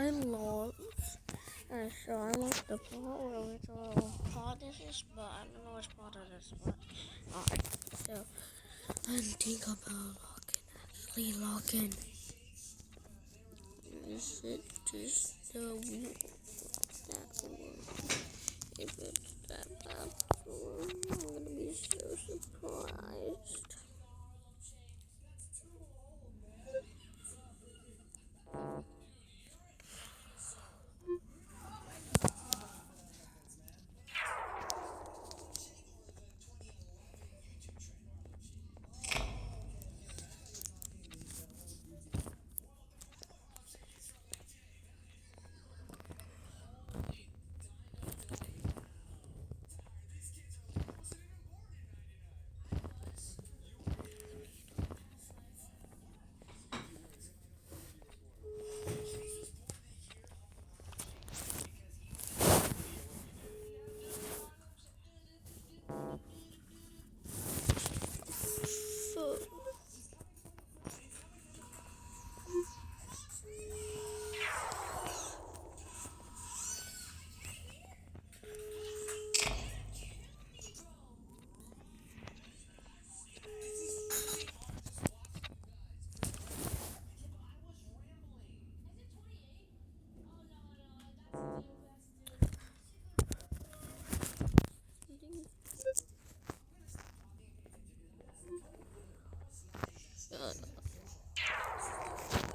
I lost. So I lost the part where which part this is, but I don't know which part it is. But alright, so I think about actually login. Is it just the wheel that one? If it's that one, I'm gonna be so surprised.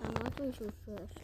I'm not going to first.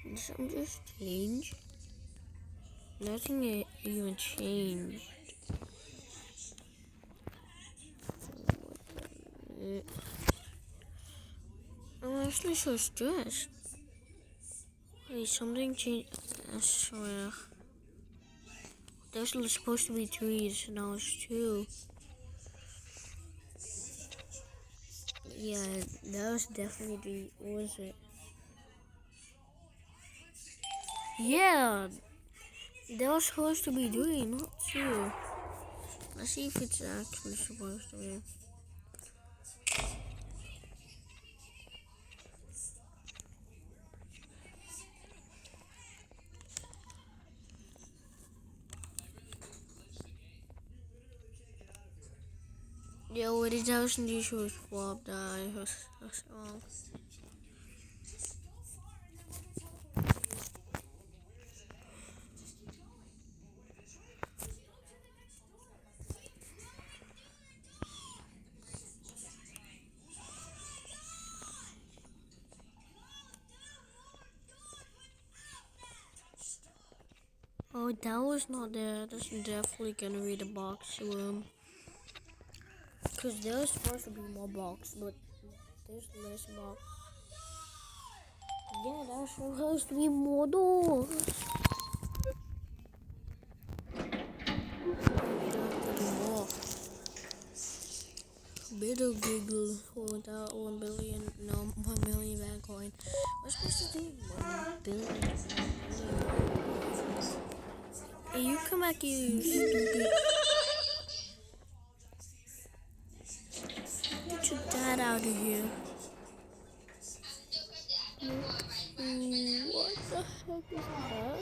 Did something just change? Nothing even changed. I'm actually so stressed. Wait, something changed. I swear. There's supposed to be 3, so now it's 2. Yeah, that was definitely, what was it? Yeah, that was supposed to be 3, not 2. Let's see if it's actually supposed to be. Yo, what is that? This was swapped. That's wrong. Oh, that was not there. That's definitely gonna be the box room. Cause there's supposed to be more box, but there's less box. Yeah, there's supposed to be more doors. Better giggle without 1 billion, no, 1 million Bitcoin. We're supposed to do 1 billion. Hey, you come back here, you stupid. Get your dad out of here. What the heck is that?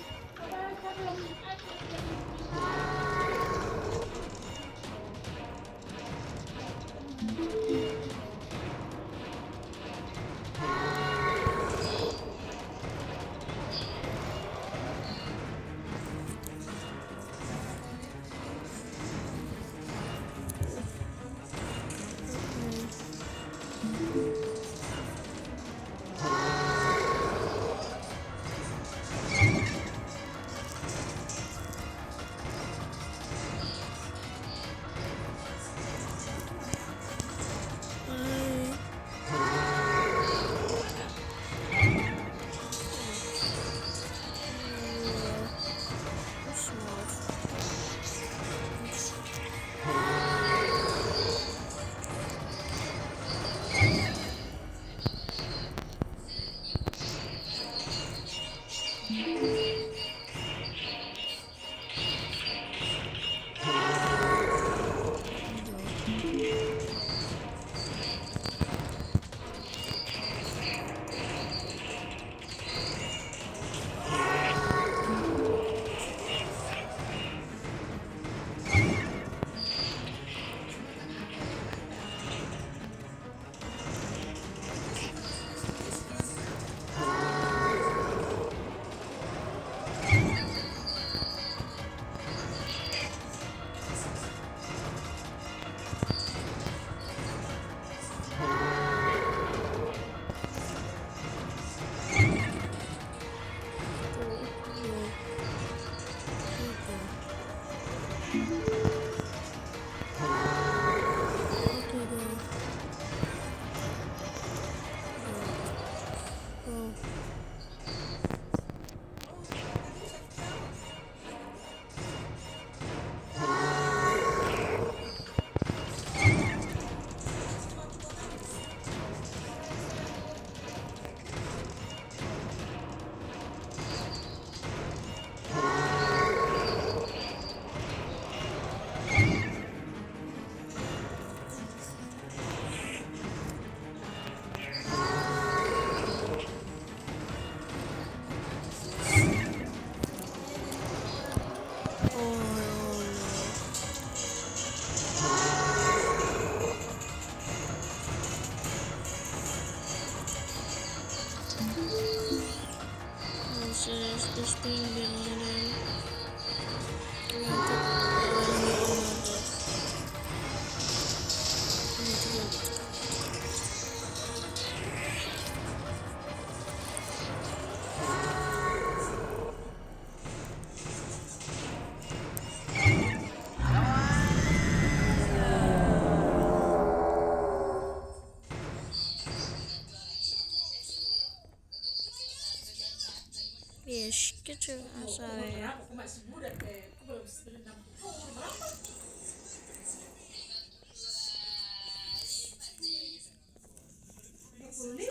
fish. Get your ass out of here.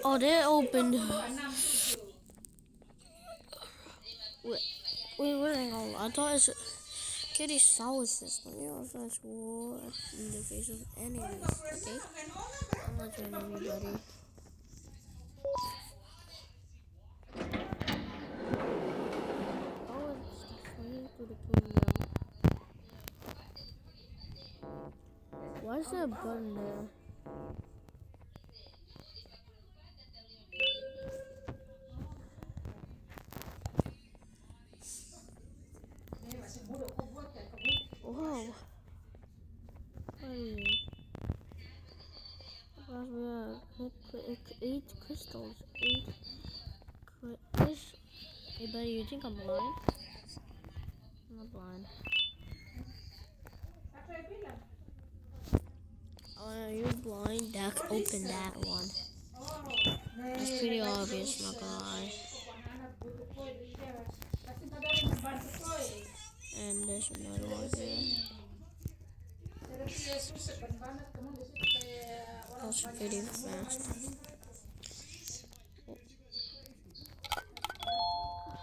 Oh, they're open. Wait, what ain't gonna lie? I thought it's Kitty solar system. You know, that's war in the face of enemies. Okay? I'm not doing anybody. Oh, it's the to the kingdom. Why is there a button there? Whoa. Hey. We have 8 crystals. 8 crystals. Hey, buddy, you think I'm blind? I'm not blind. Oh, you're blind. Open that one. That's pretty obvious, not gonna lie. And there's another one there. That's pretty fast.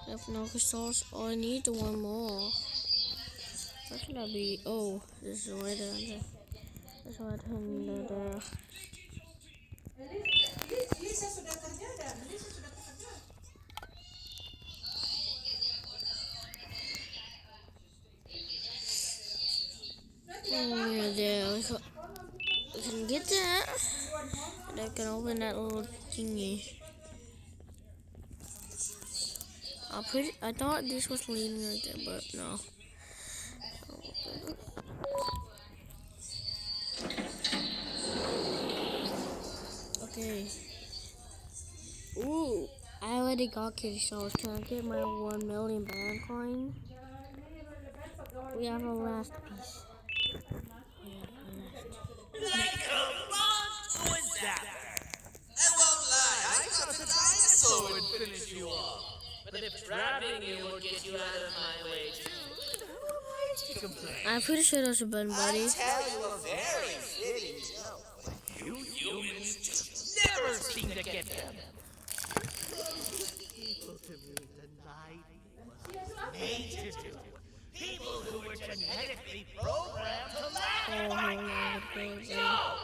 I have no crystals. Oh, I need one more. Where should I be? Oh, this is right under. That's right under there. Oh, there. We can get that. And I can open that little thingy. I thought this was leading right there, but no. Okay. Ooh, I already got kitty souls. Can I get my 1 million band coin? We have a last piece. Like a monster with that. I won't lie, I thought the dinosaur would finish you off. But if trapping you would get you out of my way too, who am I to complain? I'm pretty sure there's a button, buddy. I tell you a very fitting joke. You humans just never seem to get them. People to me denied what I was made to do. People who were genetically programmed to laugh at my joke.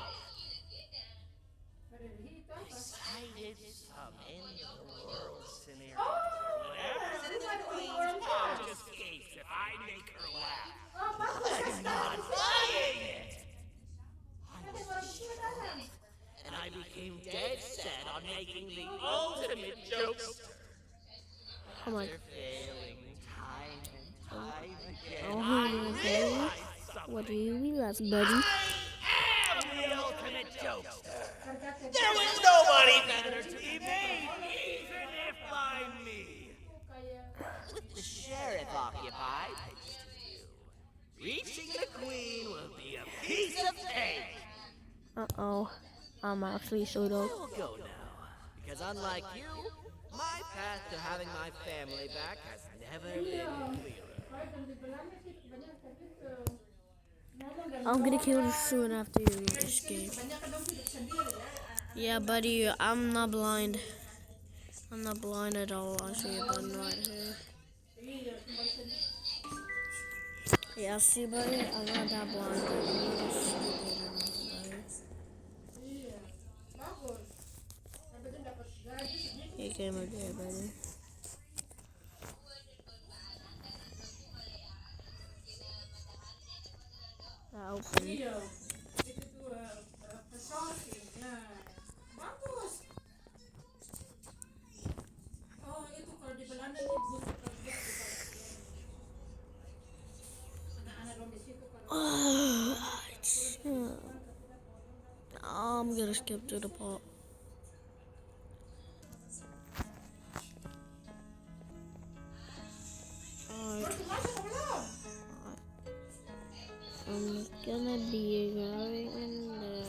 Decided some end-of-the-world scenario. Whatever's in the queen's power escapes if I make her laugh. I'm not buying it. I was shocked, and I became dead set on making the ultimate jokes. Come on. After failing time and time again, Oh, I okay. realized something. What do you realize, buddy? I am the ultimate jokester. There was nobody better to be made, even if by me. With the sheriff occupied, reaching the queen will be a piece of cake. Uh-oh. I'm actually showed up. I will go now, because unlike you, my path to having my family back has never been clearer. I'm gonna kill you soon after you escape. Yeah, buddy, I'm not blind. I'm not blind at all. I'll show you a button right here. Yeah, see, buddy, I'm not that blind. I'm not stupid enough, buddy. You came right there, buddy. That opened. I'm gonna skip to the part. I'm gonna be going in there.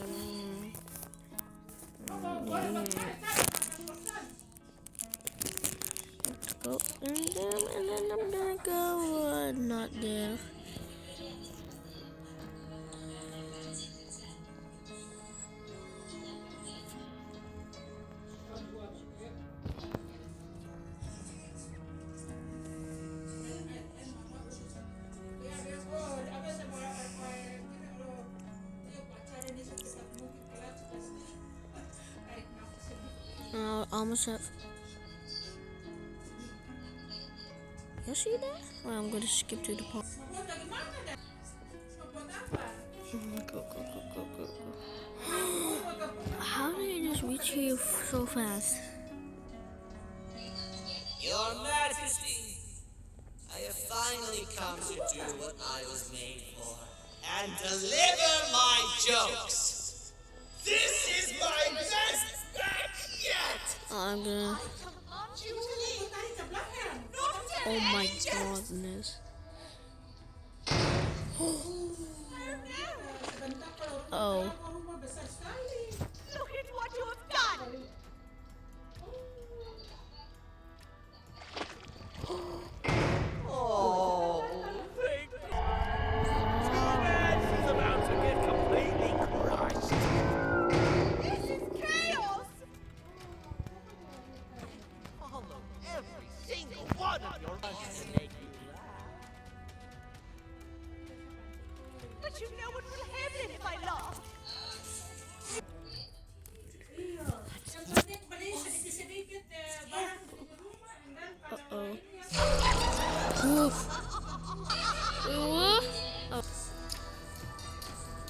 go in them, and then I'm gonna go not there. Almost have. You see that? Well, I'm gonna skip to the part. Go, go, go, go, go, go. How did I just reach here so fast? Your Majesty, I have finally come to do what I was made for, and deliver my jokes. This is my best act yet! I'm gonna. Oh my goodness. Oh. Look at what you have done! Oh, thank God. She's about to get completely crushed. This is chaos! Follow every single one of your rushes to make you laugh. But you know what will happen if I laugh.